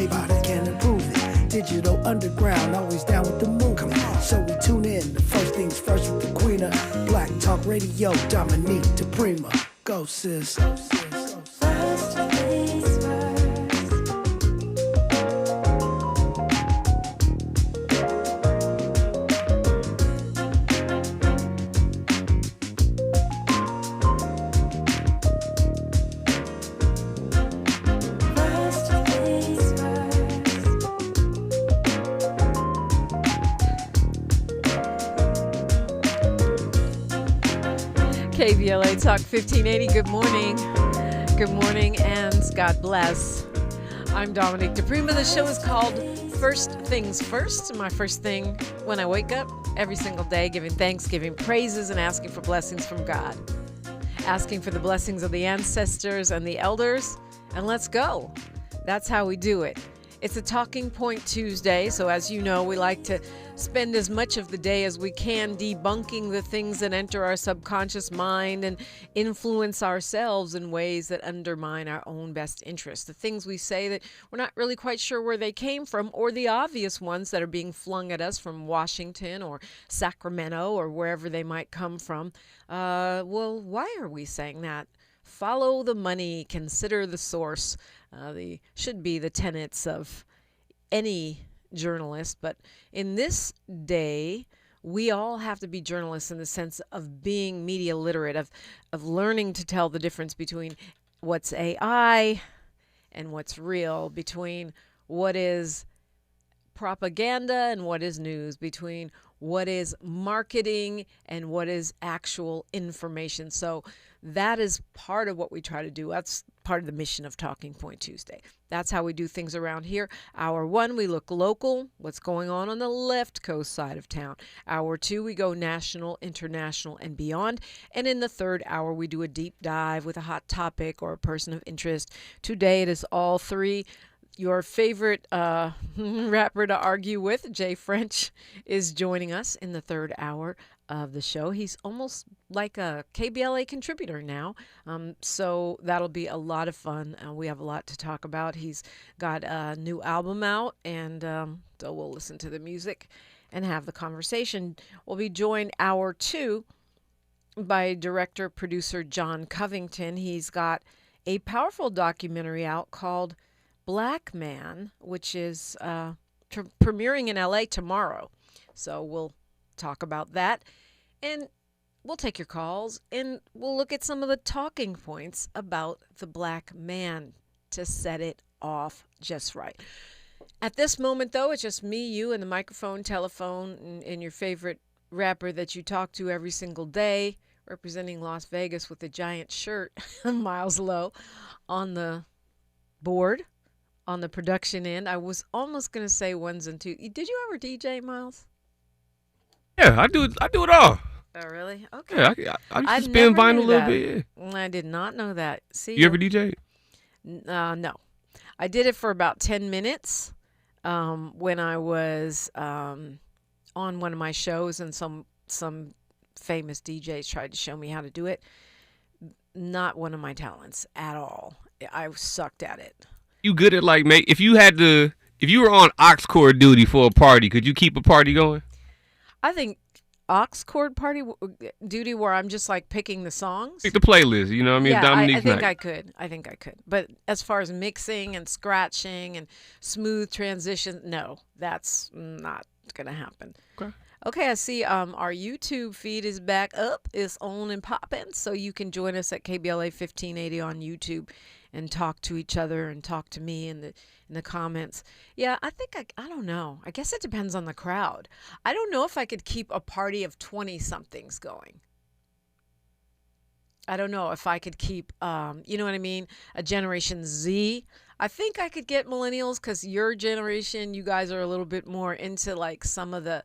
Nobody can improve it. Digital underground, always down with the move. Come on. So we tune in. The first things first with the queen of Black Talk Radio, Dominique DiPrima. Go, sis. Go, sis. First things first. KBLA Talk 1580. Good morning. Good morning and God bless. I'm Dominique DiPrima. The show is called First Things First. My first thing when I wake up every single day, giving thanks, giving praises, and asking for blessings from God. Asking for the blessings of the ancestors and the elders. And let's go. That's how we do it. It's a Talking Point Tuesday, so as you know, we like to spend as much of the day as we can debunking the things that enter our subconscious mind and influence ourselves in ways that undermine our own best interests. The things we say that we're not really quite sure where they came from, or the obvious ones that are being flung at us from Washington or Sacramento or wherever they might come from. Well, why are we saying that? Follow the money, consider the source. Should be the tenets of any journalist. But in this day, we all have to be journalists in the sense of being media literate, of learning to tell the difference between what's AI and what's real, between what is propaganda and what is news, between what is marketing and what is actual information. So that is part of what we try to do. That's part of the mission of Talking Point Tuesday. That's how we do things around here. Hour one, we look local, what's going on the left coast side of town. Hour two, we go national, international, and beyond. And in the third hour, we do a deep dive with a hot topic or a person of interest. Today, it is all three. Your favorite rapper to argue with, Jay French, is joining us in the third hour of the show. He's almost like a KBLA contributor now, so that'll be a lot of fun. We have a lot to talk about. He's got a new album out, and so we'll listen to the music and have the conversation. We'll be joined hour two by director-producer John Covington. He's got a powerful documentary out called Black Man, which is premiering in LA tomorrow. So we'll talk about that, and we'll take your calls, and we'll look at some of the talking points about the black man to set it off just right. At this moment, though, it's just me, you, and the microphone, telephone, and your favorite rapper that you talk to every single day, representing Las Vegas with a giant shirt, Miles Low, on the board. On the production end. I was almost going to say ones and twos. Did you ever DJ, Miles? Yeah, I do it all. Oh, really? Okay. Yeah, I used to spin vinyl a little bit. Yeah. I did not know that. See, you ever DJ? No. I did it for about 10 minutes when I was on one of my shows, and some famous DJs tried to show me how to do it. Not one of my talents at all. I sucked at it. You good at if you were on aux cord duty for a party, could you keep a party going? I think aux cord party duty where I'm just like picking the songs. Pick the playlist, you know what I mean? Yeah, Dominique I think night. I think I could. But as far as mixing and scratching and smooth transition, no, that's not gonna happen. Okay, I see our YouTube feed is back up. It's on and popping. So you can join us at KBLA 1580 on YouTube and talk to each other and talk to me in the comments. Yeah, I think I don't know. I guess it depends on the crowd. I don't know if I could keep a party of 20-somethings going. I don't know if I could keep, you know what I mean, a Generation Z. I think I could get millennials because your generation, you guys are a little bit more into like some of the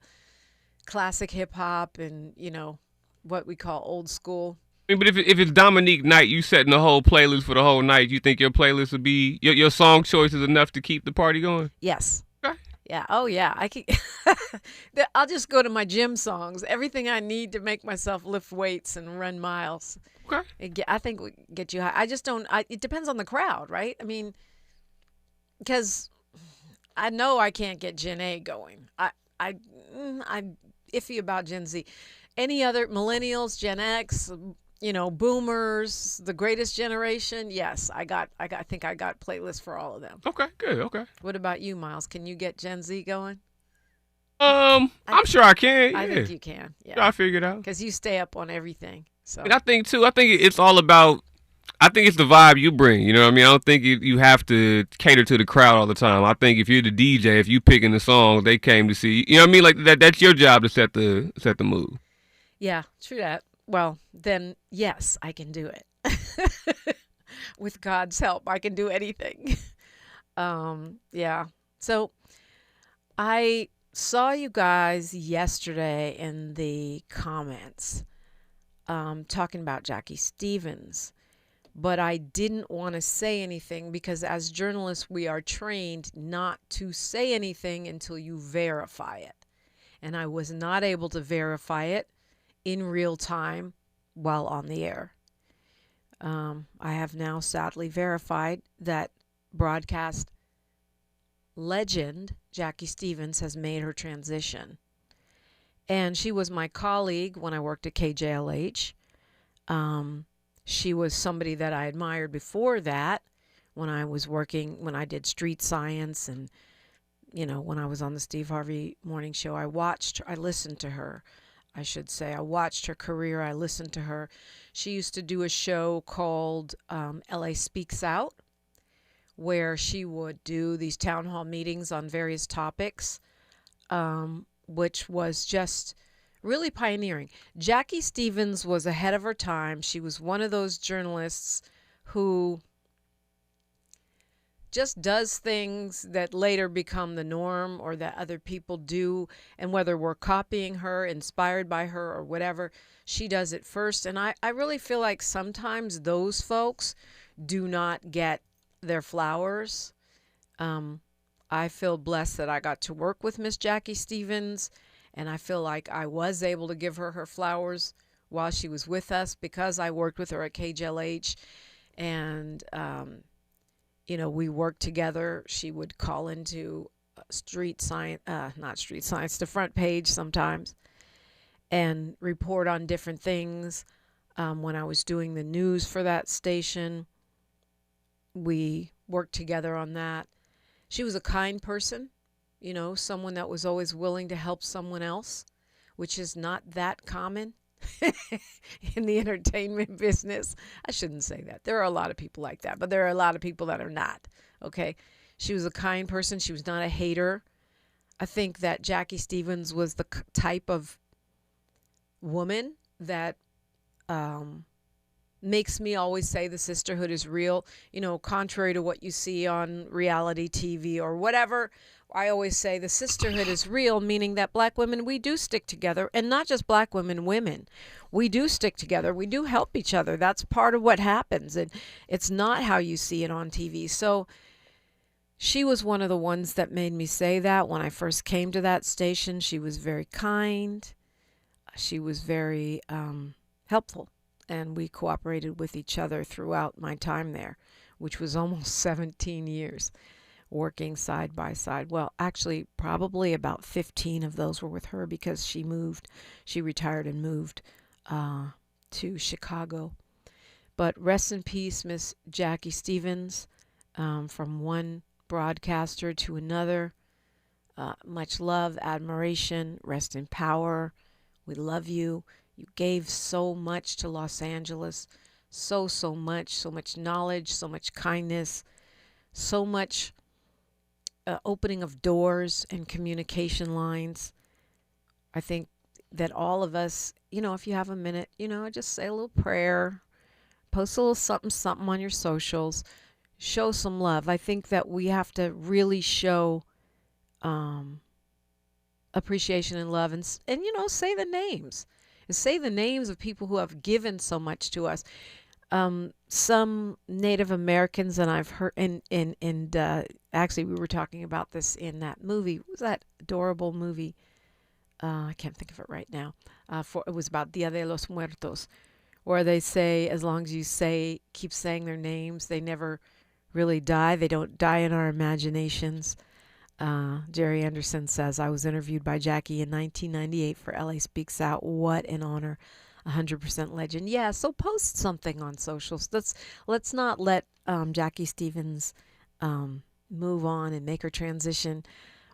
classic hip hop and, you know, what we call old school. I mean, but if it's Dominique night, you setting the whole playlist for the whole night, you think your playlist would be, your song choice is enough to keep the party going? Yes. Okay. Yeah. Oh, yeah. I can. I'll just go to my gym songs. Everything I need to make myself lift weights and run miles. Okay. I think we get you high. I just don't. It depends on the crowd, right? I mean, because I know I can't get Gen A going. I'm iffy about Gen Z. Any other millennials, Gen X, boomers, the greatest generation? Yes, I think I got playlists for all of them. Okay, good. Okay. What about you, Miles? Can you get Gen Z going? I'm sure I can. Yeah. I think you can. Sure, Yeah, I figured out. because you stay up on everything. So And I think too. I think it's all about. I think it's the vibe you bring. You know what I mean? I don't think you have to cater to the crowd all the time. I think if you're the DJ, if you picking the songs they came to see, you know what I mean? Like that's your job to set the mood. yeah, true that. Well, then yes, I can do it. With God's help, I can do anything. Yeah. So I saw you guys yesterday in the comments talking about Jacquie Stephens, but I didn't want to say anything because as journalists, we are trained not to say anything until you verify it. And I was not able to verify it in real time while on the air. I have now sadly verified that broadcast legend Jacquie Stephens has made her transition. And she was my colleague when I worked at KJLH. She was somebody that I admired before that when I did street science and, when I was on the Steve Harvey Morning Show. I listened to her. I should say, I watched her career. I listened to her. She used to do a show called LA Speaks Out, where she would do these town hall meetings on various topics, which was just really pioneering. Jacquie Stephens was ahead of her time. She was one of those journalists who just does things that later become the norm or that other people do. And whether we're copying her, inspired by her, or whatever, she does it first. And I really feel like sometimes those folks do not get their flowers. I feel blessed that I got to work with Miss Jacquie Stephens, and I feel like I was able to give her her flowers while she was with us because I worked with her at KJLH, and we worked together. She would call into the front page sometimes, and report on different things. When I was doing the news for that station, we worked together on that. She was a kind person, someone that was always willing to help someone else, which is not that common in the entertainment business. I shouldn't say that. There are a lot of people like that, but there are a lot of people that are not. Okay. She was a kind person. She was not a hater. I think that Jacquie Stephens was the type of woman that makes me always say the sisterhood is real, contrary to what you see on reality TV or whatever. I always say the sisterhood is real, meaning that black women, we do stick together, and not just black women, we do stick together. We do help each other. That's part of what happens. And it's not how you see it on TV. So she was one of the ones that made me say that when I first came to that station. She was very kind. She was very helpful. And we cooperated with each other throughout my time there, which was almost 17 years working side by side. Well, actually, probably about 15 of those were with her because she retired and moved to Chicago. But rest in peace, Miss Jacquie Stephens, from one broadcaster to another. Much love, admiration, rest in power. We love you. You gave so much to Los Angeles, so much knowledge, so much kindness, so much opening of doors and communication lines. I think that all of us, if you have a minute, just say a little prayer, post a little something on your socials, show some love. I think that we have to really show appreciation and love and say the names. And say the names of people who have given so much to us. Some Native Americans, and I've heard, and actually we were talking about this in that movie. What was that adorable movie? I can't think of it right now. It was about Dia de los Muertos, where they say as long as you keep saying their names, they never really die. They don't die in our imaginations. Jerry Anderson says, I was interviewed by Jackie in 1998 for LA Speaks Out. What an honor. 100% legend. Yeah, so post something on socials. Let's not let Jacquie Stephens move on and make her transition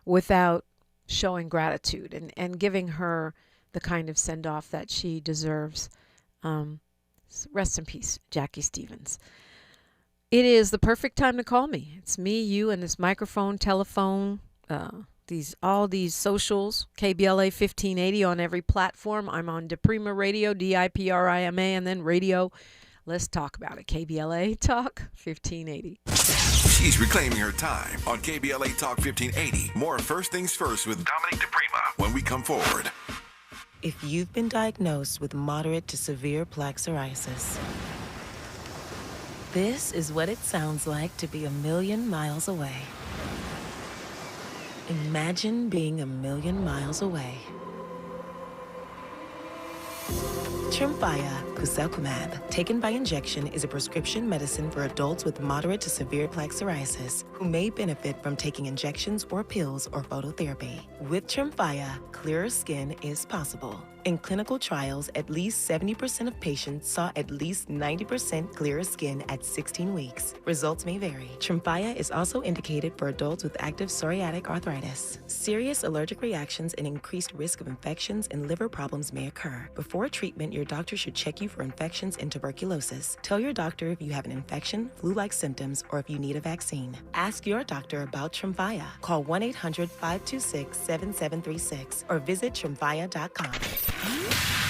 without showing gratitude and giving her the kind of send-off that she deserves. Rest in peace, Jacquie Stephens. It is the perfect time to call me. It's me, you, and this microphone, telephone, all these socials, KBLA 1580 on every platform. I'm on DiPrima Radio, DiPrima, and then radio. Let's talk about it. KBLA Talk 1580. She's reclaiming her time on KBLA Talk 1580. More First Things First with Dominique DiPrima when we come forward. If you've been diagnosed with moderate to severe plaque psoriasis, this is what it sounds like to be 1,000,000 miles away. Imagine being 1,000,000 miles away. Tremfya guselkumab, taken by injection, is a prescription medicine for adults with moderate to severe plaque psoriasis who may benefit from taking injections or pills or phototherapy. With Tremfya, clearer skin is possible. In clinical trials, at least 70% of patients saw at least 90% clearer skin at 16 weeks. Results may vary. Tremfya is also indicated for adults with active psoriatic arthritis. Serious allergic reactions and increased risk of infections and liver problems may occur. Before treatment, your doctor should check you for infections and tuberculosis. Tell your doctor if you have an infection, flu-like symptoms, or if you need a vaccine. Ask your doctor about Tremfya. Call 1-800-526-7736 or visit tremfya.com.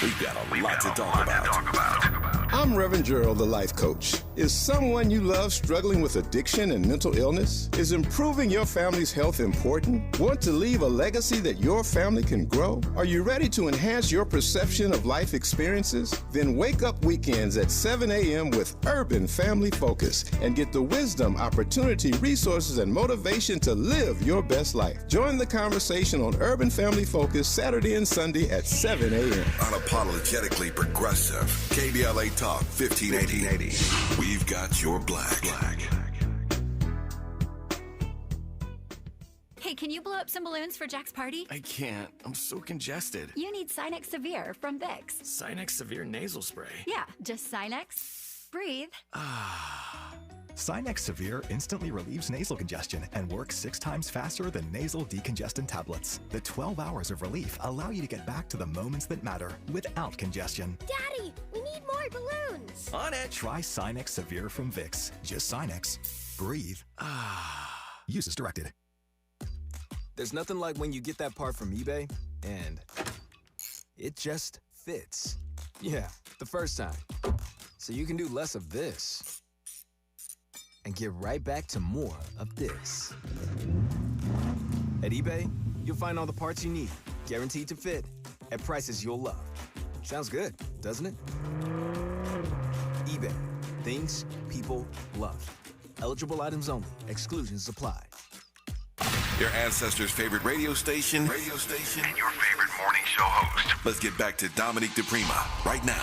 We've got a lot to talk about. I'm Reverend Gerald, the life coach. Is someone you love struggling with addiction and mental illness? Is improving your family's health important? Want to leave a legacy that your family can grow? Are you ready to enhance your perception of life experiences? Then wake up weekends at 7 a.m. with Urban Family Focus and get the wisdom, opportunity, resources, and motivation to live your best life. Join the conversation on Urban Family Focus Saturday and Sunday at 7 a.m. Unapologetically progressive. KBLA Talk 1580. We've got your black. Hey, can you blow up some balloons for Jack's party? I can't. I'm so congested. You need Sinex Severe from Vicks. Sinex Severe Nasal Spray. Yeah, just Sinex. Breathe. Sinex Severe instantly relieves nasal congestion and works 6 times faster than nasal decongestant tablets. The 12 hours of relief allow you to get back to the moments that matter without congestion. Daddy, we need more balloons. On it. Try Sinex Severe from Vicks. Just Sinex. Breathe. Use as directed. There's nothing like when you get that part from eBay and it just fits. Yeah, the first time. So you can do less of this and get right back to more of this. At eBay, you'll find all the parts you need, guaranteed to fit, at prices you'll love. Sounds good, doesn't it? eBay, things people love. Eligible items only. Exclusions apply. Your ancestors' favorite radio station, and your favorite morning show host. Let's get back to Dominique DiPrima right now.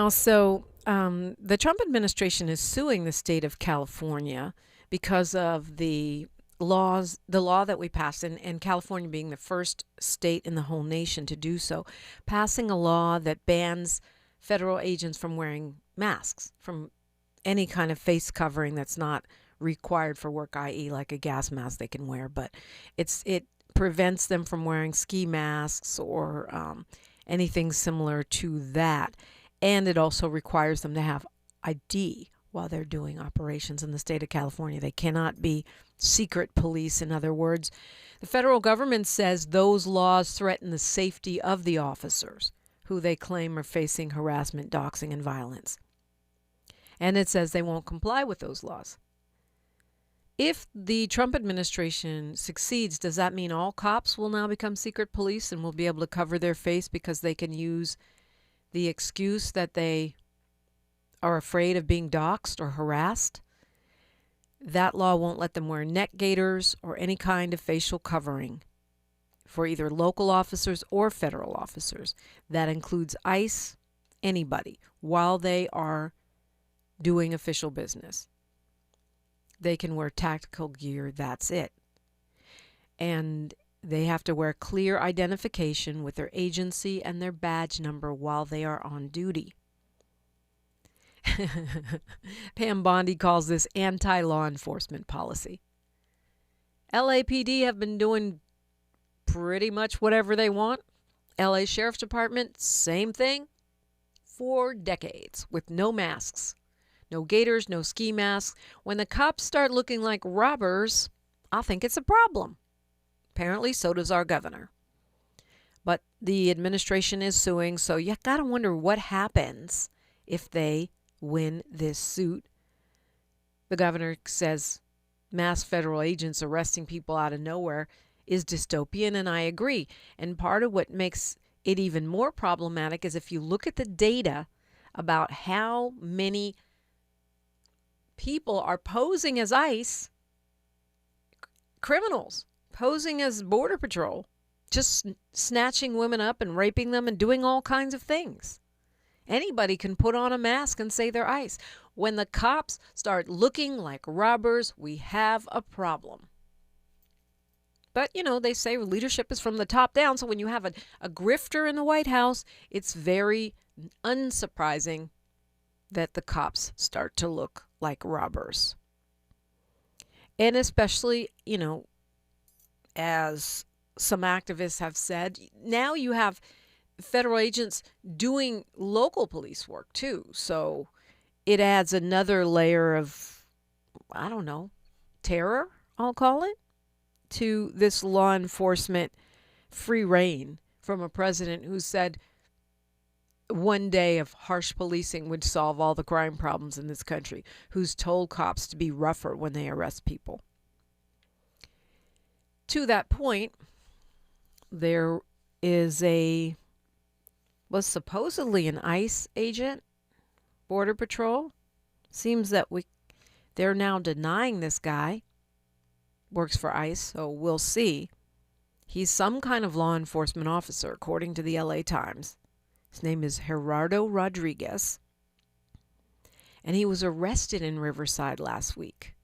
So the Trump administration is suing the state of California because of the law that we passed, and California being the first state in the whole nation to do so, passing a law that bans federal agents from wearing masks, from any kind of face covering that's not required for work, i.e. like a gas mask they can wear, but it prevents them from wearing ski masks or anything similar to that. And it also requires them to have ID while they're doing operations in the state of California. They cannot be secret police, in other words. The federal government says those laws threaten the safety of the officers who they claim are facing harassment, doxing, and violence. And it says they won't comply with those laws. If the Trump administration succeeds, does that mean all cops will now become secret police and will be able to cover their face because they can use the excuse that they are afraid of being doxxed or harassed? That law won't let them wear neck gaiters or any kind of facial covering for either local officers or federal officers. That includes ICE, anybody, while they are doing official business. They can wear tactical gear, that's it. and they have to wear clear identification with their agency and their badge number while they are on duty. Pam Bondi calls this anti-law enforcement policy. LAPD have been doing pretty much whatever they want. LA Sheriff's Department, same thing, for decades, with no masks. No gaiters, no ski masks. When the cops start looking like robbers, I think it's a problem. Apparently, so does our governor. But the administration is suing, so you gotta wonder what happens if they win this suit. The governor says mass federal agents arresting people out of nowhere is dystopian, and I agree. And part of what makes it even more problematic is if you look at the data about how many people are posing as ICE, criminals posing as Border Patrol, just snatching women up and raping them and doing all kinds of things. Anybody can put on a mask and say they're ICE. When the cops start looking like robbers, we have a problem. But, you know, they say leadership is from the top down. So when you have a grifter in the White House, it's very unsurprising that the cops start to look like robbers. And especially, you know, as some activists have said, now you have federal agents doing local police work too. So it adds another layer of, I don't know, terror, I'll call it, to this law enforcement free reign from a president who said one day of harsh policing would solve all the crime problems in this country, who's told cops to be rougher when they arrest people. To that point, there was supposedly an ICE agent, Border Patrol. Seems that they're now denying this guy works for ICE, so we'll see. He's some kind of law enforcement officer, according to the LA Times. His name is Gerardo Rodriguez, and he was arrested in Riverside last week.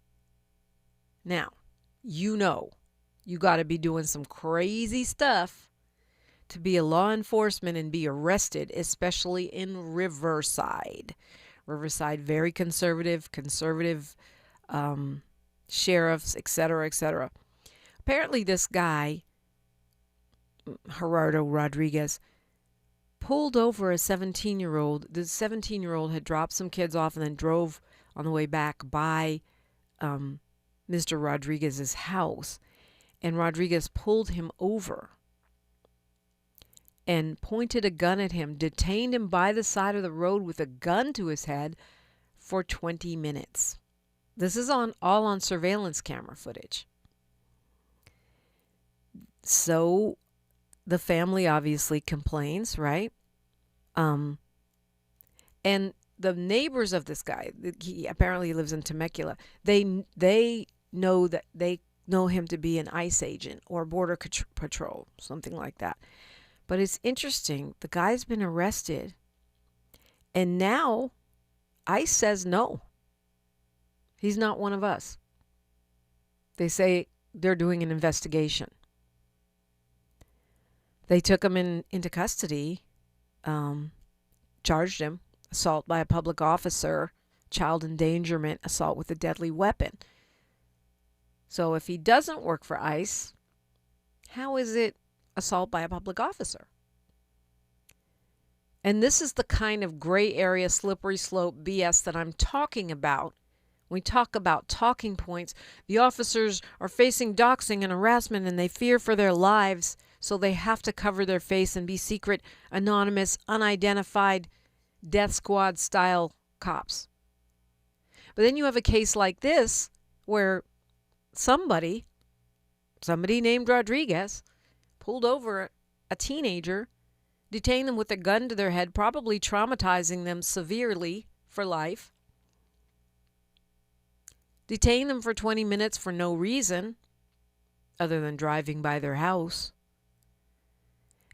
Now, you know, you got to be doing some crazy stuff to be a law enforcement and be arrested, especially in Riverside. Riverside, very conservative, sheriffs, etc., etc. Apparently this guy, Gerardo Rodriguez, pulled over a 17-year-old. The 17-year-old had dropped some kids off and then drove on the way back by Mr. Rodriguez's house. And Rodriguez pulled him over and pointed a gun at him, detained him by the side of the road with a gun to his head for 20 minutes. This is all on surveillance camera footage. So the family obviously complains, right? And the neighbors of this guy, he apparently lives in Temecula, they know that they know him to be an ICE agent or Border Patrol, something like that. But it's interesting, the guy's been arrested, and now ICE says no. He's not one of us. They say they're doing an investigation. They took him into custody, charged him, assault by a public officer, child endangerment, assault with a deadly weapon. So if he doesn't work for ICE, how is it assault by a public officer? And this is the kind of gray area, slippery slope BS that I'm talking about. When we talk about talking points, the officers are facing doxing and harassment and they fear for their lives, so they have to cover their face and be secret, anonymous, unidentified, death squad style cops. But then you have a case like this where somebody named Rodriguez pulled over a teenager, detained them with a gun to their head, probably traumatizing them severely for life. Detained them for 20 minutes for no reason other than driving by their house.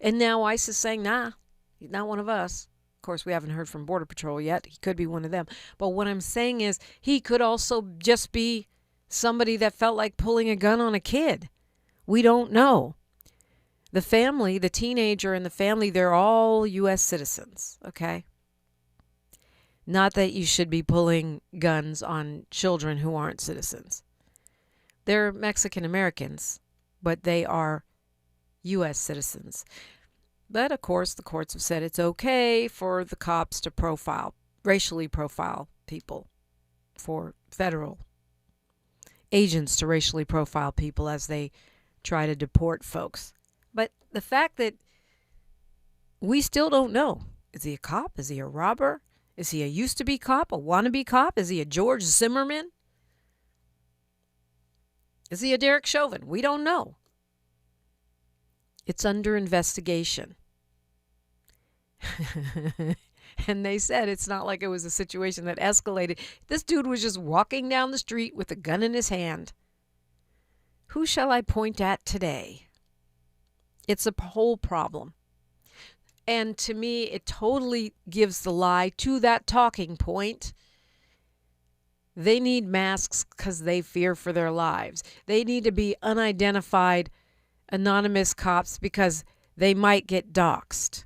And now ICE is saying, nah, he's not one of us. Of course, we haven't heard from Border Patrol yet. He could be one of them. But what I'm saying is he could also just be somebody that felt like pulling a gun on a kid. We don't know. The family, the teenager and the family, they're all U.S. citizens, okay? Not that you should be pulling guns on children who aren't citizens. They're Mexican Americans, but they are U.S. citizens. But, of course, the courts have said it's okay for the cops to racially profile people, for federal agents to racially profile people as they try to deport folks. But the fact that we still don't know, is he a cop? Is he a robber? Is he a used-to-be cop, a wannabe cop? Is he a George Zimmerman? Is he a Derek Chauvin? We don't know. It's under investigation. And they said it's not like it was a situation that escalated. This dude was just walking down the street with a gun in his hand. Who shall I point at today? It's a whole problem. And to me, it totally gives the lie to that talking point. They need masks because they fear for their lives. They need to be unidentified, anonymous cops because they might get doxxed.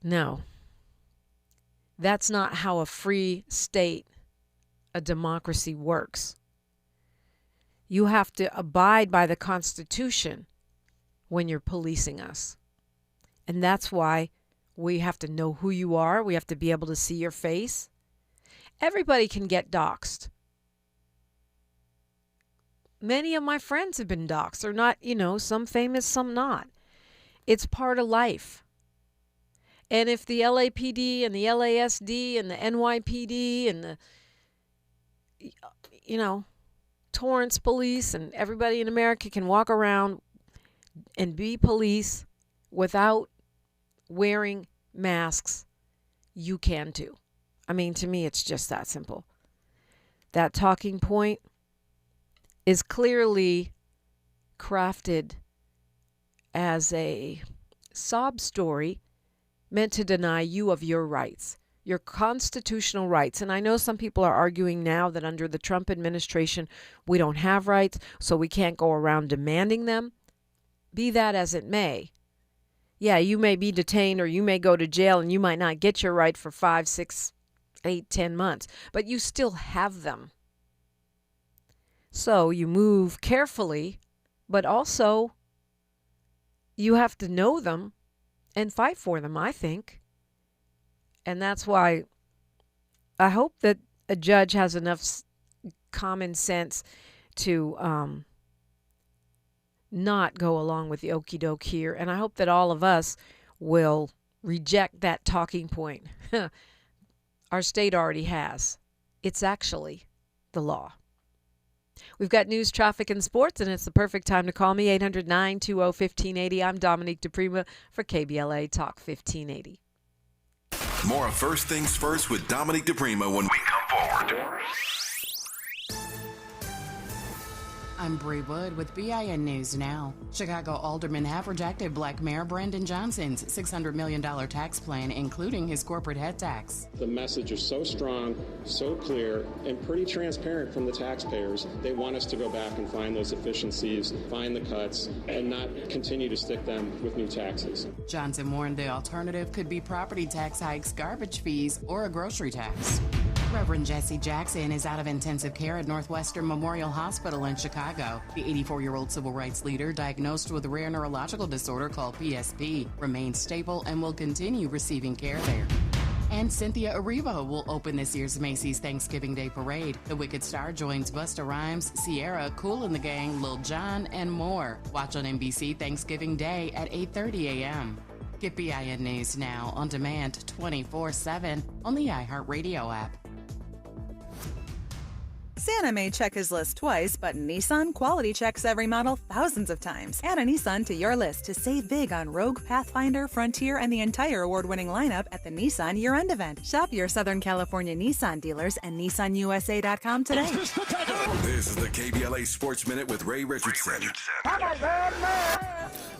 No, that's not how a free state, a democracy works. You have to abide by the Constitution when you're policing us. And that's why we have to know who you are. We have to be able to see your face. Everybody can get doxxed. Many of my friends have been doxxed. They're not, some famous, some not. It's part of life. And if the LAPD and the LASD and the NYPD and the, Torrance police and everybody in America can walk around and be police without wearing masks, you can too. I mean, to me, it's just that simple. That talking point is clearly crafted as a sob story meant to deny you of your rights, your constitutional rights. And I know some people are arguing now that under the Trump administration, we don't have rights, so we can't go around demanding them. Be that as it may. Yeah, you may be detained or you may go to jail and you might not get your right for 5, 6, 8, 10 months, but you still have them. So you move carefully, but also you have to know them and fight for them, I think. And that's why I hope that a judge has enough common sense to not go along with the okie doke here. And I hope that all of us will reject that talking point. Our state already has. It's actually the law. We've got news, traffic, and sports, and it's the perfect time to call me, 800-920-1580. I'm Dominique DiPrima for KBLA Talk 1580. More of First Things First with Dominique DiPrima when we come forward. I'm Bree Wood with BIN News Now. Chicago aldermen have rejected Black Mayor Brandon Johnson's $600 million tax plan, including his corporate head tax. The message is so strong, so clear, and pretty transparent from the taxpayers. They want us to go back and find those efficiencies, find the cuts, and not continue to stick them with new taxes. Johnson warned the alternative could be property tax hikes, garbage fees, or a grocery tax. Reverend Jesse Jackson is out of intensive care at Northwestern Memorial Hospital in Chicago. The 84-year-old civil rights leader, diagnosed with a rare neurological disorder called PSP, remains stable and will continue receiving care there. And Cynthia Erivo will open this year's Macy's Thanksgiving Day Parade. The Wicked Star joins Busta Rhymes, Sierra, Kool and the Gang, Lil Jon, and more. Watch on NBC Thanksgiving Day at 8:30 a.m. Get BIN News Now on demand 24/7 on the iHeartRadio app. Santa may check his list twice, but Nissan quality checks every model thousands of times. Add a Nissan to your list to save big on Rogue, Pathfinder, Frontier, and the entire award-winning lineup at the Nissan year-end event. Shop your Southern California Nissan dealers and NissanUSA.com today. This is the KBLA Sports Minute with Ray Richardson.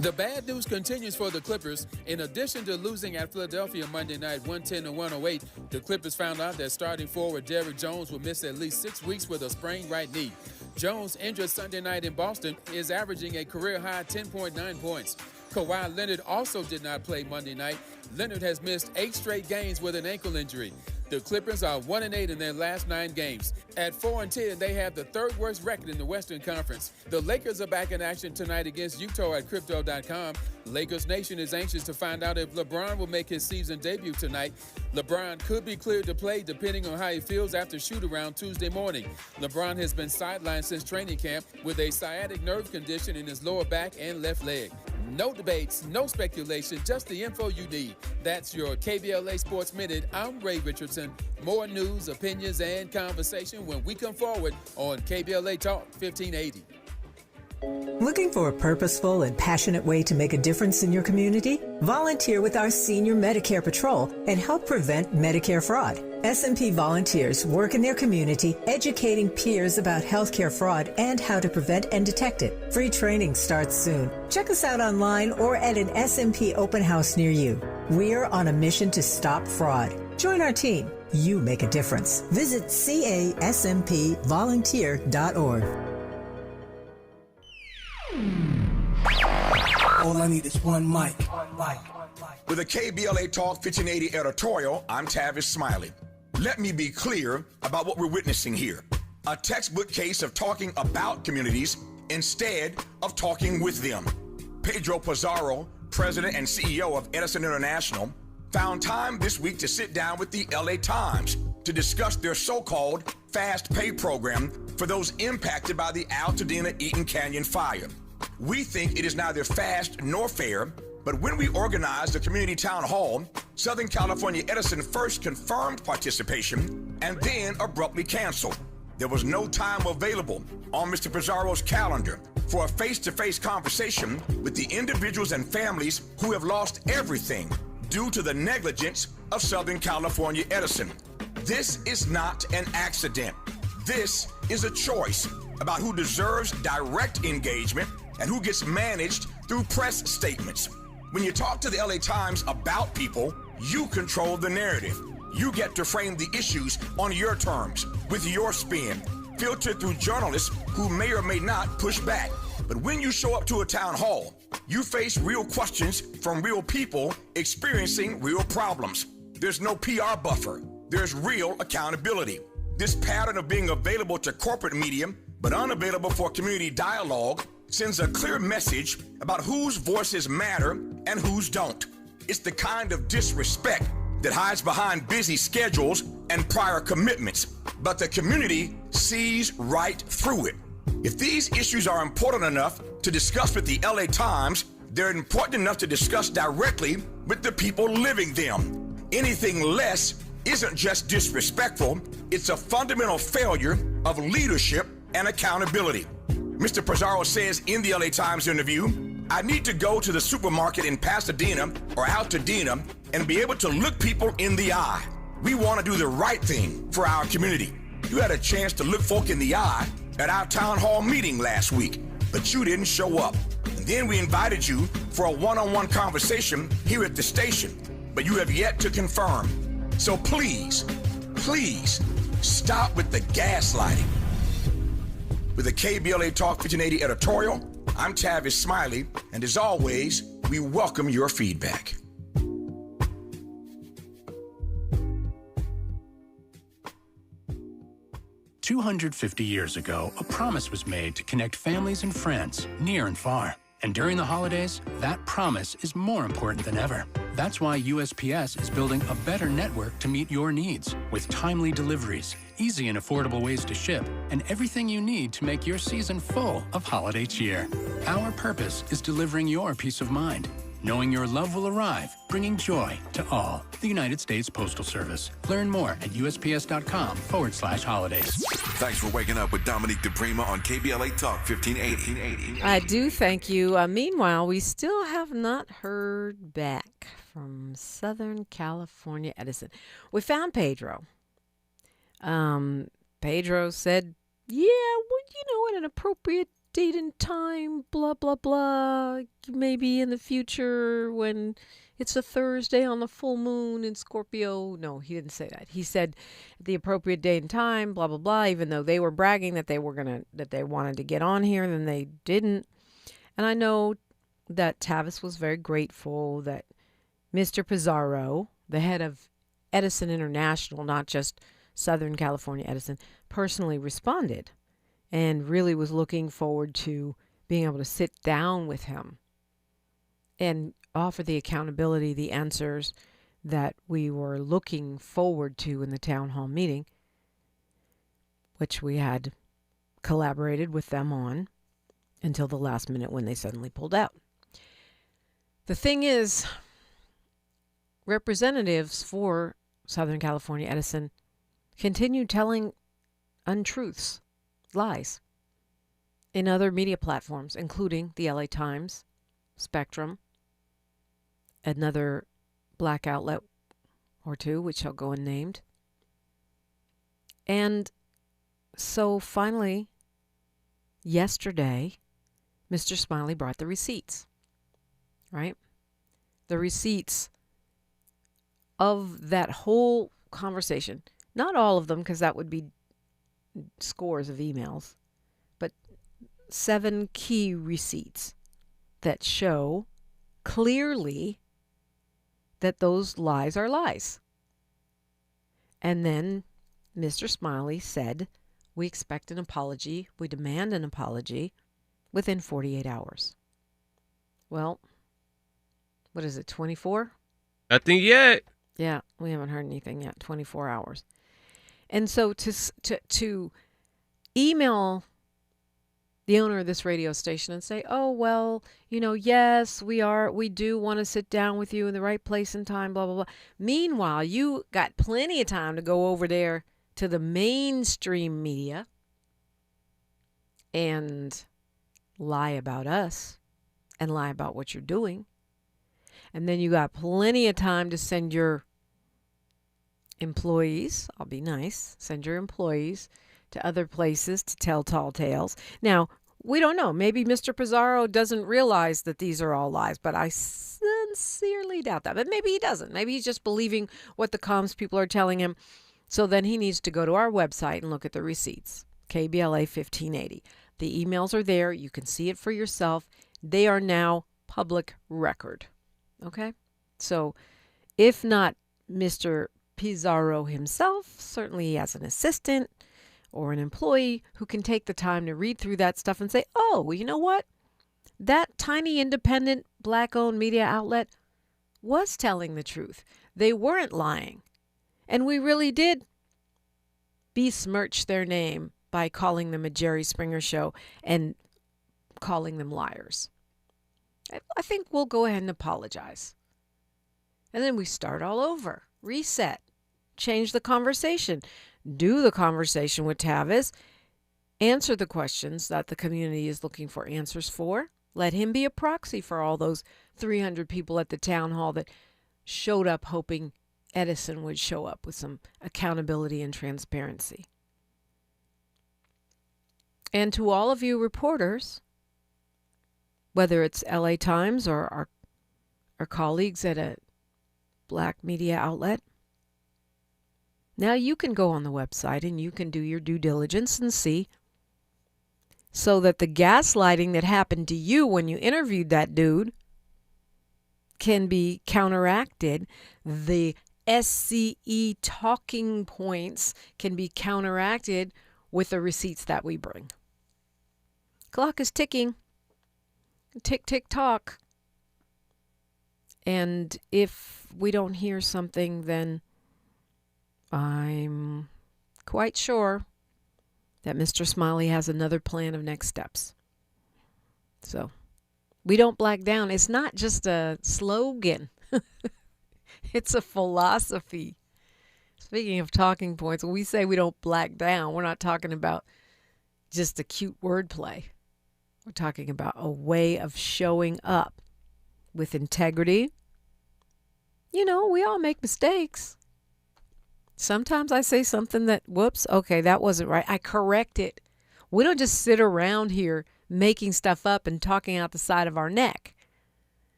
The bad news continues for the Clippers. In addition to losing at Philadelphia Monday night 110-108, the Clippers found out that starting forward Derrick Jones will miss at least 6 weeks with a sprained right knee. Jones, injured Sunday night in Boston, is averaging a career-high 10.9 points. Kawhi Leonard also did not play Monday night. Leonard has missed 8 straight games with an ankle injury. The Clippers are 1-8 in their last 9 games. At 4-10, they have the 3rd worst record in the Western Conference. The Lakers are back in action tonight against Utah at Crypto.com. Lakers Nation is anxious to find out if LeBron will make his season debut tonight. LeBron could be cleared to play depending on how he feels after shoot-around Tuesday morning. LeBron has been sidelined since training camp with a sciatic nerve condition in his lower back and left leg. No debates, no speculation, just the info you need. That's your KBLA Sports Minute. I'm Ray Richardson. More news, opinions, and conversation when we come forward on KBLA Talk 1580. Looking for a purposeful and passionate way to make a difference in your community? Volunteer with our Senior Medicare Patrol and help prevent Medicare fraud. S&P volunteers work in their community educating peers about healthcare fraud and how to prevent and detect it. Free training starts soon. Check us out online or at an S&P open house near you. We're on a mission to stop fraud. Join our team. You make a difference. Visit caspvolunteer.org. All I need is one mic. With a KBLA Talk 1580 editorial, I'm Tavis Smiley. Let me be clear about what we're witnessing here. A textbook case of talking about communities instead of talking with them. Pedro Pizarro, president and CEO of Edison International, found time this week to sit down with the LA Times to discuss their so-called fast pay program for those impacted by the Altadena-Eaton Canyon fire. We think it is neither fast nor fair, but when we organized the community town hall, Southern California Edison first confirmed participation and then abruptly canceled. There was no time available on Mr. Pizarro's calendar for a face-to-face conversation with the individuals and families who have lost everything due to the negligence of Southern California Edison. This is not an accident. This is a choice about who deserves direct engagement and who gets managed through press statements. When you talk to the LA Times about people, you control the narrative. You get to frame the issues on your terms, with your spin, filtered through journalists who may or may not push back. But when you show up to a town hall, you face real questions from real people experiencing real problems. There's no PR buffer. There's real accountability. This pattern of being available to corporate media, but unavailable for community dialogue, sends a clear message about whose voices matter and whose don't. It's the kind of disrespect that hides behind busy schedules and prior commitments, but the community sees right through it. If these issues are important enough to discuss with the LA Times, they're important enough to discuss directly with the people living them. Anything less isn't just disrespectful, it's a fundamental failure of leadership and accountability. Mr. Pizarro says in the LA Times interview, I need to go to the supermarket in Pasadena or Altadena and be able to look people in the eye. We want to do the right thing for our community. You had a chance to look folk in the eye at our town hall meeting last week, but you didn't show up. And then we invited you for a one-on-one conversation here at the station, but you have yet to confirm. So please, please stop with the gaslighting. With a KBLA Talk 1580 editorial, I'm Tavis Smiley, and as always, we welcome your feedback. "250 years ago, a promise was made to connect families and friends near and far. And during the holidays, that promise is more important than ever. That's why USPS is building a better network to meet your needs, with timely deliveries, easy and affordable ways to ship, and everything you need to make your season full of holiday cheer. Our purpose is delivering your peace of mind, knowing your love will arrive, bringing joy to all. The United States Postal Service. Learn more at USPS.com/holidays. Thanks for waking up with Dominique DiPrima on KBLA Talk 1580. I do thank you. Meanwhile, we still have not heard back from Southern California Edison. We found Pedro. Pedro said, yeah, well, at an appropriate date and time, blah, blah, blah. Maybe in the future when it's a Thursday on the full moon in Scorpio. No, he didn't say that. He said the appropriate date and time, blah, blah, blah, even though they were bragging that they wanted to get on here, then they didn't. And I know that Tavis was very grateful that Mr. Pizarro, the head of Edison International, not just Southern California Edison, personally responded and really was looking forward to being able to sit down with him and offer the accountability, the answers that we were looking forward to in the town hall meeting, which we had collaborated with them on until the last minute when they suddenly pulled out. The thing is, representatives for Southern California Edison continue telling untruths, lies, in other media platforms, including the LA Times, Spectrum, another black outlet or two, which shall go unnamed. And so finally, yesterday, Mr. Smiley brought the receipts, right? The receipts of that whole conversation. Not all of them, because that would be scores of emails, but 7 key receipts that show clearly that those lies are lies. And then Mr. Smiley said, we expect an apology, we demand an apology within 48 hours. Well, what is it, 24? Nothing yet. Yeah, we haven't heard anything yet, 24 hours. And so to email the owner of this radio station and say, oh, well, yes, we do want to sit down with you in the right place and time, blah, blah, blah. Meanwhile, you got plenty of time to go over there to the mainstream media and lie about us and lie about what you're doing. And then you got plenty of time to send your employees, I'll be nice, send your employees to other places to tell tall tales. Now, we don't know. Maybe Mr. Pizarro doesn't realize that these are all lies, but I sincerely doubt that. But maybe he doesn't. Maybe he's just believing what the comms people are telling him. So then he needs to go to our website and look at the receipts, KBLA 1580. The emails are there. You can see it for yourself. They are now public record. Okay? So if not Mr. Pizarro himself, certainly he has an assistant or an employee who can take the time to read through that stuff and say, oh, well, you know what? That tiny independent black-owned media outlet was telling the truth. They weren't lying. And we really did besmirch their name by calling them a Jerry Springer show and calling them liars. I think we'll go ahead and apologize. And then we start all over. Reset. Change the conversation. Do the conversation with Tavis. Answer the questions that the community is looking for answers for. Let him be a proxy for all those 300 people at the town hall that showed up hoping Edison would show up with some accountability and transparency. And to all of you reporters, whether it's LA Times or our colleagues at a black media outlet, now you can go on the website and you can do your due diligence and see, so that the gaslighting that happened to you when you interviewed that dude can be counteracted. The SCE talking points can be counteracted with the receipts that we bring. Clock is ticking. Tick, tick, tock. And if we don't hear something, then I'm quite sure that Mr. Smiley has another plan of next steps. So we don't black down. It's not just a slogan. It's a philosophy. Speaking of talking points, when we say we don't black down, we're not talking about just a cute wordplay. We're talking about a way of showing up with integrity. We all make mistakes. Sometimes I say something that, whoops, okay, that wasn't right. I correct it. We don't just sit around here making stuff up and talking out the side of our neck.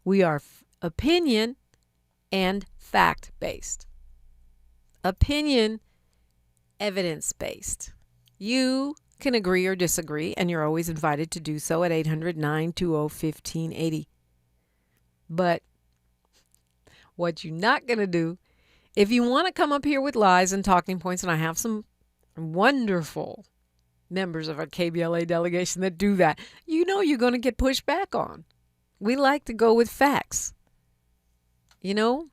We are opinion and fact-based. Opinion, evidence-based. You can agree or disagree, and you're always invited to do so at 800-920-1580. But what you're not going to do, if you want to come up here with lies and talking points, and I have some wonderful members of our KBLA delegation that do that, you know you're going to get pushed back on. We like to go with facts. You know?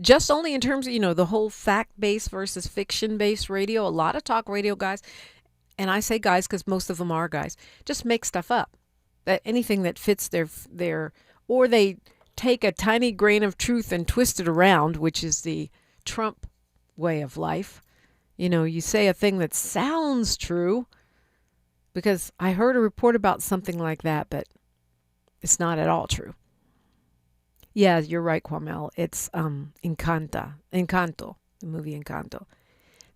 Just only in terms of, the whole fact-based versus fiction-based radio. A lot of talk radio guys, and I say guys because most of them are guys, just make stuff up. That anything that fits their, or they take a tiny grain of truth and twist it around, which is the Trump way of life. You say a thing that sounds true, because I heard a report about something like that, but it's not at all true. Yeah, you're right, Kwamel. It's Encanto, the movie Encanto.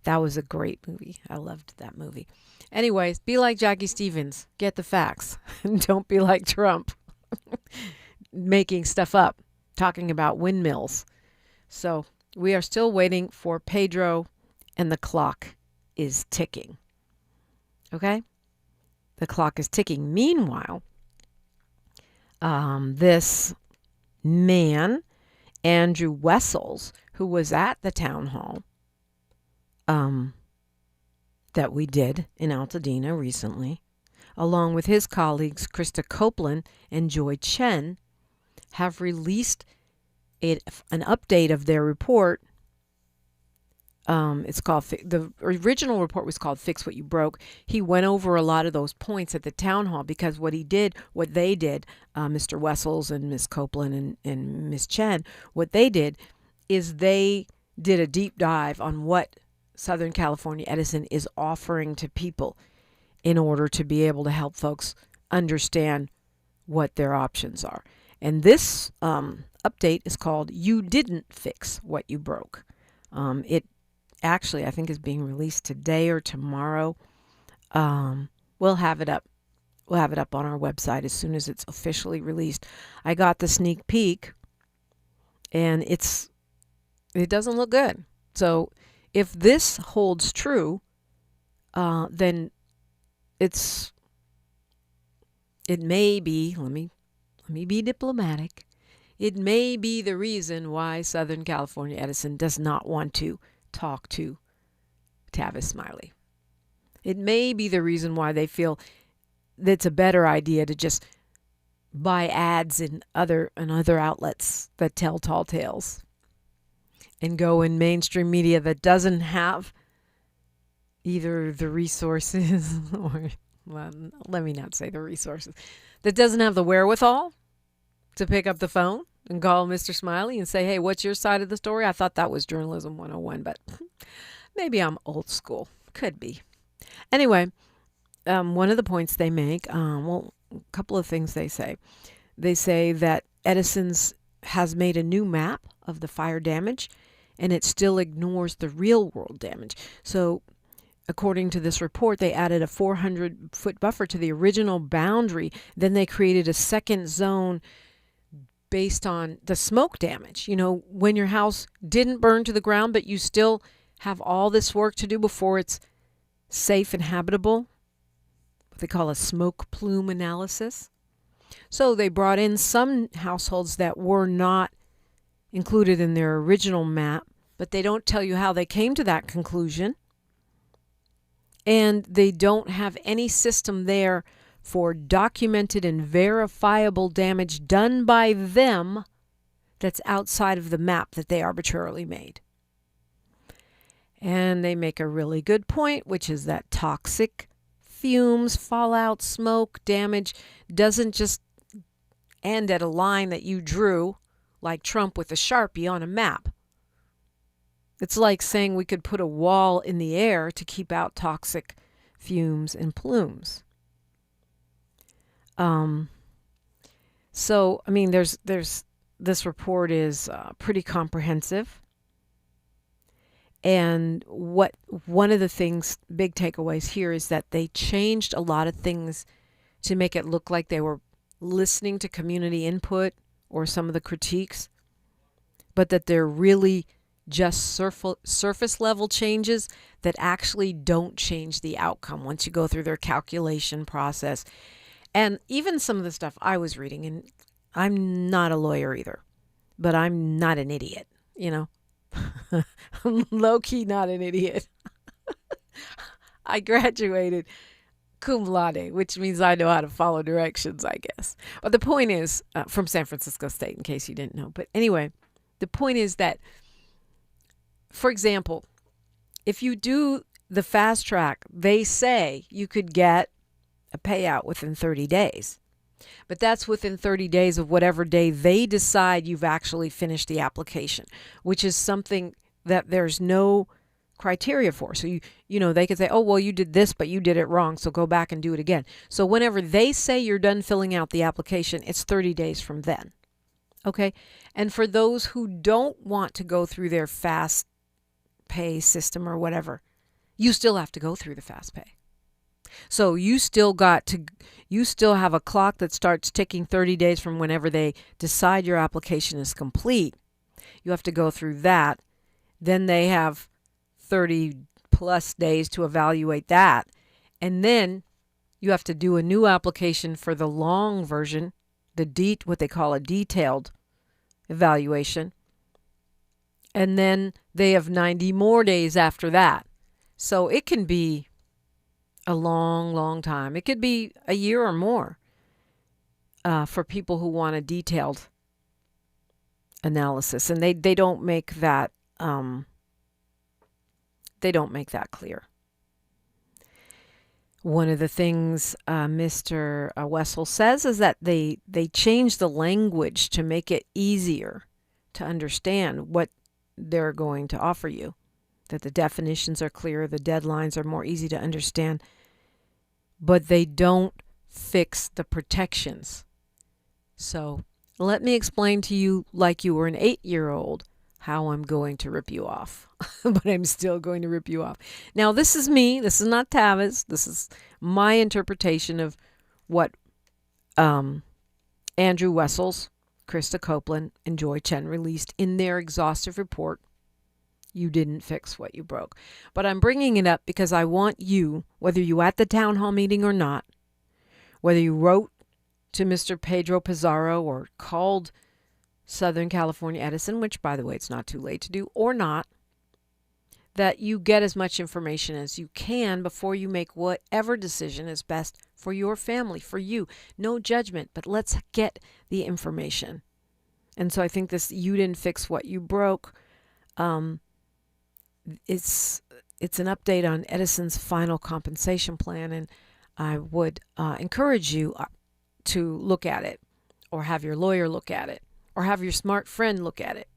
That was a great movie. I loved that movie. Anyways, be like Jacquie Stephens. Get the facts. Don't be like Trump, making stuff up, talking about windmills. So we are still waiting for Pedro, and the clock is ticking. Okay? The clock is ticking. Meanwhile, this man, Andrew Wessels, who was at the town hall that we did in Altadena recently, along with his colleagues Krista Copeland and Joy Chen, have released an update of their report. It's called, the original report was called Fix What You Broke. He went over a lot of those points at the town hall because what they did, Mr. Wessels and Ms. Copeland and Ms. Chen, what they did is they did a deep dive on what Southern California Edison is offering to people in order to be able to help folks understand what their options are. And this update is called You Didn't Fix What You Broke. It actually, I think, is being released today or tomorrow. We'll have it up. We'll have it up on our website as soon as it's officially released. I got the sneak peek, and it doesn't look good. So if this holds true, then it may be, let me be diplomatic, it may be the reason why Southern California Edison does not want to talk to Tavis Smiley. It may be the reason why they feel it's a better idea to just buy ads in other outlets that tell tall tales and go in mainstream media that doesn't have either the resources or, well, let me not say the resources, that doesn't have the wherewithal to pick up the phone and call Mr. Smiley and say, hey, what's your side of the story? I thought that was journalism 101, but maybe I'm old school. Could be. Anyway, one of the points they make, a couple of things they say. They say that Edison's has made a new map of the fire damage, and it still ignores the real world damage. So according to this report, they added a 400-foot buffer to the original boundary. Then they created a second zone based on the smoke damage. When your house didn't burn to the ground, but you still have all this work to do before it's safe and habitable, what they call a smoke plume analysis. So they brought in some households that were not included in their original map, but they don't tell you how they came to that conclusion. And they don't have any system there for documented and verifiable damage done by them that's outside of the map that they arbitrarily made. And they make a really good point, which is that toxic fumes, fallout, smoke, damage doesn't just end at a line that you drew like Trump with a Sharpie on a map. It's like saying we could put a wall in the air to keep out toxic fumes and plumes. So, I mean, there's this report is pretty comprehensive. And one of the things, big takeaways here, is that they changed a lot of things to make it look like they were listening to community input or some of the critiques, but that they're really just surface level changes that actually don't change the outcome once you go through their calculation process. And even some of the stuff I was reading, and I'm not a lawyer either, but I'm not an idiot, you know. I'm low-key not an idiot. I graduated cum laude, which means I know how to follow directions, I guess. But the point is, from San Francisco State, in case you didn't know. But anyway, the point is that, for example, if you do the fast track, they say you could get a payout within 30 days. But that's within 30 days of whatever day they decide you've actually finished the application, which is something that there's no criteria for. So, you know, they could say, oh, well, you did this, but you did it wrong, so go back and do it again. So whenever they say you're done filling out the application, it's 30 days from then. Okay? And for those who don't want to go through their fast pay system or whatever, you still have to go through the fast pay. So you still have a clock that starts ticking 30 days from whenever they decide your application is complete. You have to go through that. Then they have 30 plus days to evaluate that. And then you have to do a new application for the long version, what they call a detailed evaluation. And then they have 90 more days after that. So it can be a long, long time. It could be a year or more for people who want a detailed analysis, and they don't make that clear. One of the things Mr. Wessel says is that they change the language to make it easier to understand what they're going to offer you. That the definitions are clearer, the deadlines are more easy to understand, but they don't fix the protections. So let me explain to you, like you were an 8-year-old, how I'm going to rip you off. But I'm still going to rip you off. Now, this is me. This is not Tavis. This is my interpretation of what Andrew Wessels, Krista Copeland, and Joy Chen released in their exhaustive report. You didn't fix what you broke. But I'm bringing it up because I want you, whether you were at the town hall meeting or not, whether you wrote to Mr. Pedro Pizarro or called Southern California Edison, which, by the way, it's not too late to do, or not, that you get as much information as you can before you make whatever decision is best for your family, for you. No judgment, but let's get the information. And so I think this you didn't fix what you broke. It's an update on Edison's final compensation plan, and I would encourage you to look at it, or have your lawyer look at it, or have your smart friend look at it,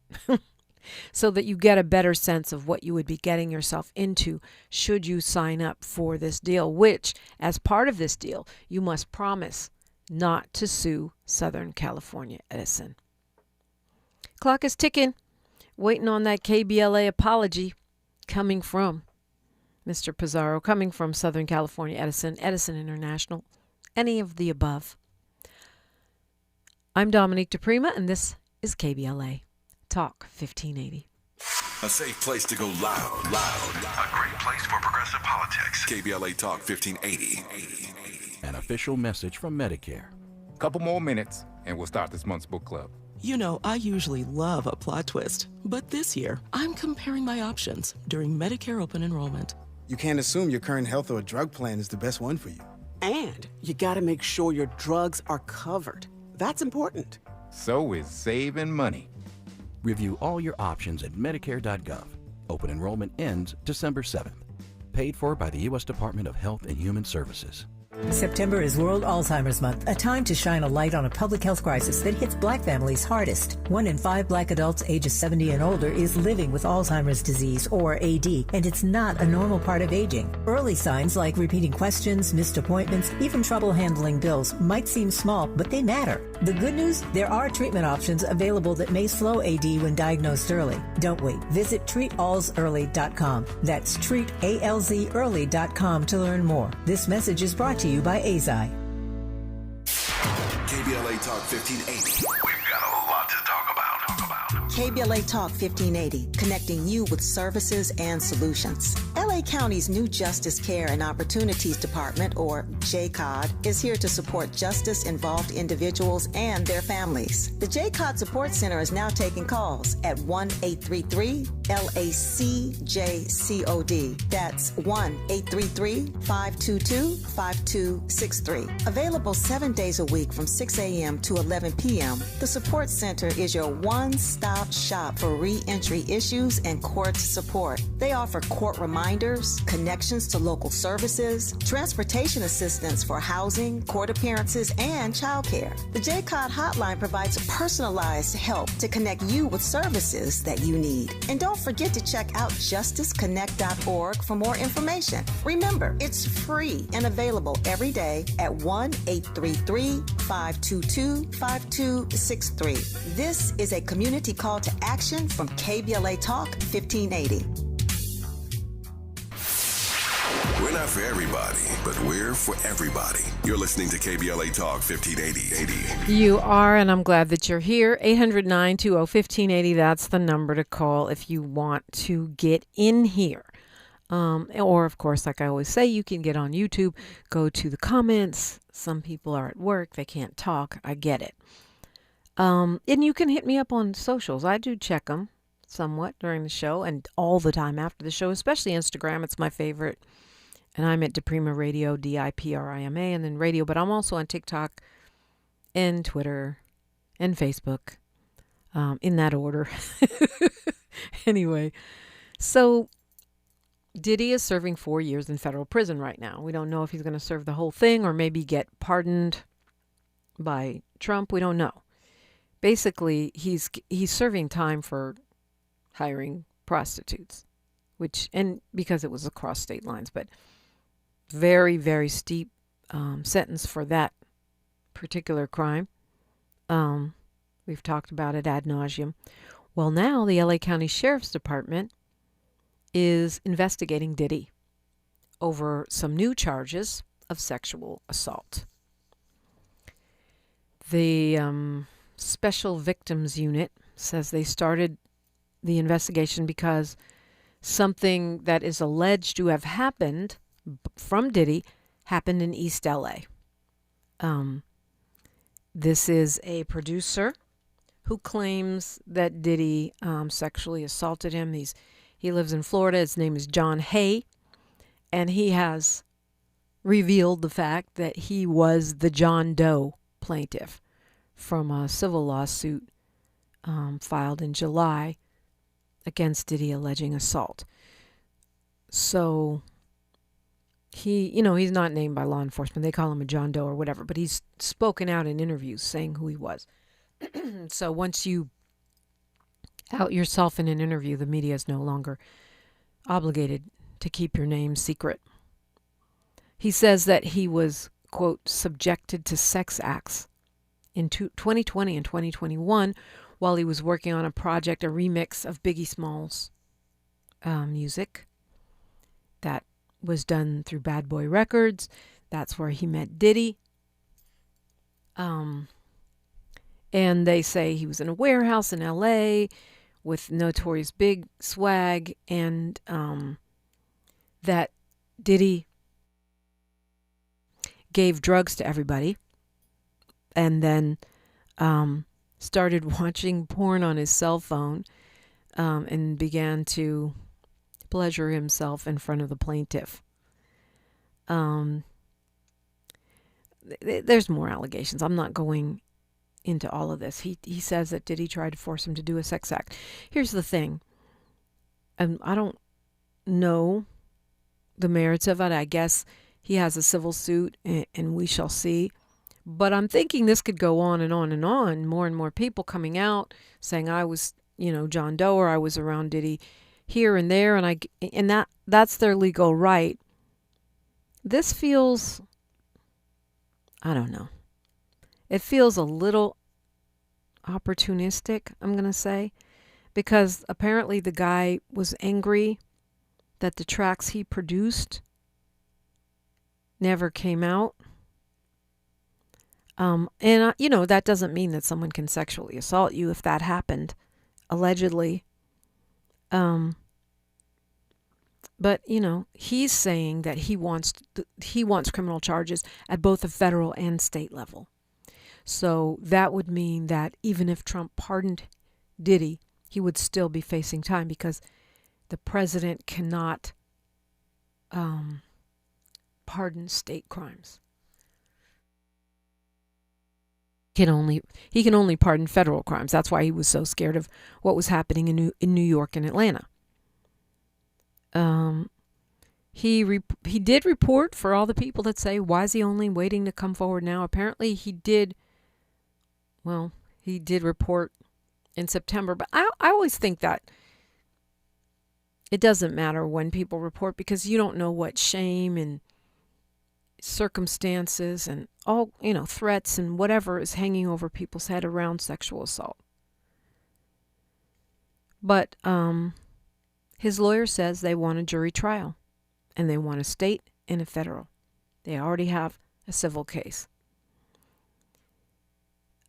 so that you get a better sense of what you would be getting yourself into should you sign up for this deal, which, as part of this deal, you must promise not to sue Southern California Edison. Clock is ticking, waiting on that KBLA apology coming from Mr. Pizarro, coming from Southern California Edison, Edison International, any of the above. I'm Dominique DiPrima, and this is KBLA Talk 1580. A safe place to go loud. A great place for progressive politics. KBLA Talk 1580. An official message from Medicare. Couple more minutes, and we'll start this month's book club. You know, I usually love a plot twist, but this year, I'm comparing my options during Medicare open enrollment. You can't assume your current health or drug plan is the best one for you. And you gotta make sure your drugs are covered. That's important. So is saving money. Review all your options at Medicare.gov. Open enrollment ends December 7th. Paid for by the U.S. Department of Health and Human Services. September is World Alzheimer's Month, a time to shine a light on a public health crisis that hits Black families hardest. 1 in 5 Black adults ages 70 and older is living with Alzheimer's disease, or AD, and it's not a normal part of aging. Early signs like repeating questions, missed appointments, even trouble handling bills might seem small, but they matter. The good news? There are treatment options available that may slow AD when diagnosed early. Don't wait. Visit treatalzearly.com. That's treatalzearly.com to learn more. This message is brought to you by AZI. KBLA Talk 1580. We've got a lot to talk about. KBLA Talk 1580, connecting you with services and solutions. LA County's new Justice Care and Opportunities Department, or JCOD, is here to support justice-involved individuals and their families. The JCOD Support Center is now taking calls at 1-833-LACJCOD. That's 1-833-522-5263. Available 7 days a week from 6 a.m. to 11 p.m., the Support Center is your one-stop shop for re-entry issues and court support. They offer court reminders, connections to local services, transportation assistance for housing, court appearances, and childcare. The JCOD hotline provides personalized help to connect you with services that you need. And don't forget to check out justiceconnect.org for more information. Remember, it's free and available every day at 1-833-522-5263. This is a community call to action from KBLA Talk 1580. We're not for everybody, but we're for everybody. You're listening to KBLA Talk 1580. You are, and I'm glad that you're here. 800-920-1580, that's the number to call if you want to get in here. Or, of course, like I always say, you can get on YouTube, go to the comments. Some people are at work, they can't talk. I get it. And you can hit me up on socials. I do check them somewhat during the show and all the time after the show, especially Instagram. It's my favorite. And I'm at DiPrima Radio, DiPrima, and then radio. But I'm also on TikTok and Twitter and Facebook, in that order. Anyway, so Diddy is serving 4 years in federal prison right now. We don't know if he's going to serve the whole thing or maybe get pardoned by Trump. We don't know. Basically, he's serving time for hiring prostitutes, and because it was across state lines, but very, very steep sentence for that particular crime. We've talked about it ad nauseum. Well, now the LA County Sheriff's Department is investigating Diddy over some new charges of sexual assault. The Special Victims Unit says they started the investigation because something that is alleged to have happened from Diddy happened in East LA. This is a producer who claims that Diddy sexually assaulted him. He lives in Florida. His name is John Hay, and he has revealed the fact that he was the John Doe plaintiff from a civil lawsuit filed in July against Diddy alleging assault. So he's not named by law enforcement. They call him a John Doe or whatever, but he's spoken out in interviews saying who he was. So once you out yourself in an interview, the media is no longer obligated to keep your name secret. He says that he was, quote, subjected to sex acts in 2020 and 2021 while he was working on a project, a remix of Biggie Smalls' music that was done through Bad Boy Records. That's where he met Diddy. And they say he was in a warehouse in LA with Notorious Big swag, and that Diddy gave drugs to everybody and then started watching porn on his cell phone and began to pleasure himself in front of the plaintiff. There's more allegations. I'm not going into all of this. He says that Diddy tried to force him to do a sex act. Here's the thing. And I don't know the merits of it. I guess he has a civil suit, and we shall see. But I'm thinking this could go on and on and on. More and more people coming out saying I was, John Doe, or I was around Diddy here and there, and that's their legal right. This feels, I don't know. It feels a little opportunistic, I'm going to say, because apparently the guy was angry that the tracks he produced never came out. That doesn't mean that someone can sexually assault you if that happened, allegedly. But, he's saying that he wants criminal charges at both the federal and state level. So that would mean that even if Trump pardoned Diddy, he would still be facing time because the president cannot pardon state crimes. He can only pardon federal crimes. That's why he was so scared of what was happening in New York and Atlanta. He did report, for all the people that say, why is he only waiting to come forward now? Apparently he did report in September. But I always think that it doesn't matter when people report because you don't know what shame and circumstances and all, threats and whatever is hanging over people's head around sexual assault. But his lawyer says they want a jury trial, and they want a state and a federal. They already have a civil case.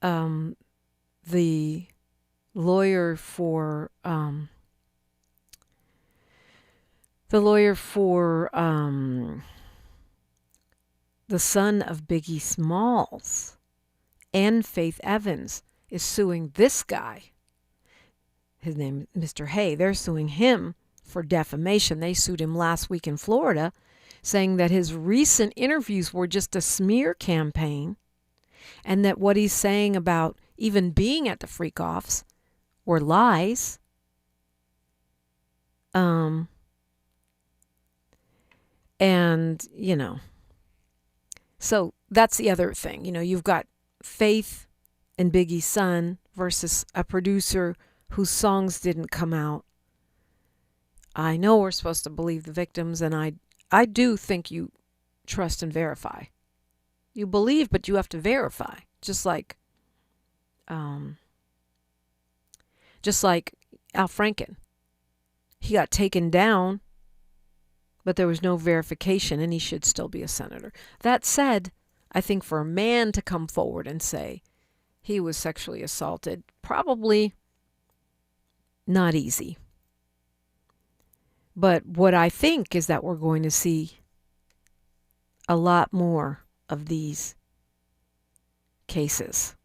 The lawyer for the son of Biggie Smalls and Faith Evans is suing this guy. His name is Mr. Hay. They're suing him for defamation. They sued him last week in Florida, saying that his recent interviews were just a smear campaign and that what he's saying about even being at the freak-offs were lies. So that's the other thing. You've got Faith and Biggie's son versus a producer whose songs didn't come out. I know we're supposed to believe the victims, and I do think you trust and verify. You believe, but you have to verify. Just like Al Franken. He got taken down, but there was no verification, and he should still be a senator. That said, I think for a man to come forward and say he was sexually assaulted, probably not easy. But what I think is that we're going to see a lot more of these cases.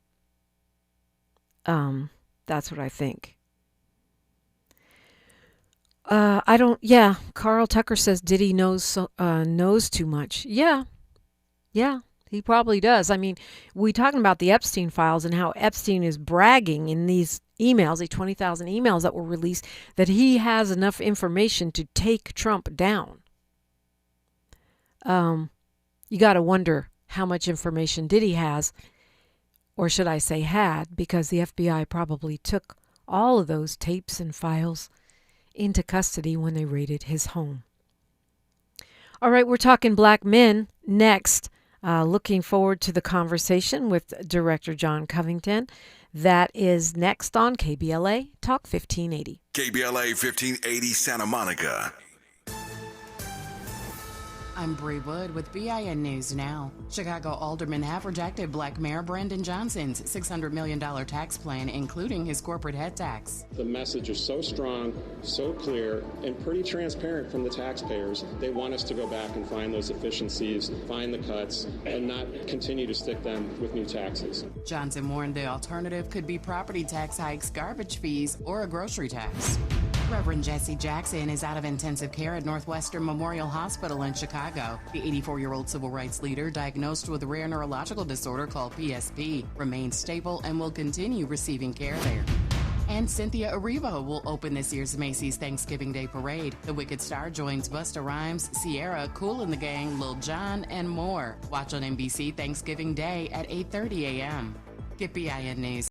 That's what I think. Carl Tucker says Diddy knows too much. Yeah, he probably does. I mean, we talking about the Epstein files and how Epstein is bragging in these emails, the 20,000 emails that were released, that he has enough information to take Trump down. You got to wonder how much information Diddy has, or should I say had, because the FBI probably took all of those tapes and files into custody when they raided his home. All right, we're talking black men next. Looking forward to the conversation with Director John Covington. That is next on KBLA Talk 1580. KBLA 1580 Santa Monica. I'm Bree Wood with BIN News Now. Chicago aldermen have rejected Black Mayor Brandon Johnson's $600 million tax plan, including his corporate head tax. The message is so strong, so clear, and pretty transparent from the taxpayers. They want us to go back and find those efficiencies, find the cuts, and not continue to stick them with new taxes. Johnson warned the alternative could be property tax hikes, garbage fees, or a grocery tax. Reverend Jesse Jackson is out of intensive care at Northwestern Memorial Hospital in Chicago. The 84-year-old civil rights leader, diagnosed with a rare neurological disorder called PSP, remains stable and will continue receiving care there. And Cynthia Erivo will open this year's Macy's Thanksgiving Day Parade. The Wicked Star joins Busta Rhymes, Sierra, Kool and the Gang, Lil Jon, and more. Watch on NBC Thanksgiving Day at 8:30 a.m. Get BIN News.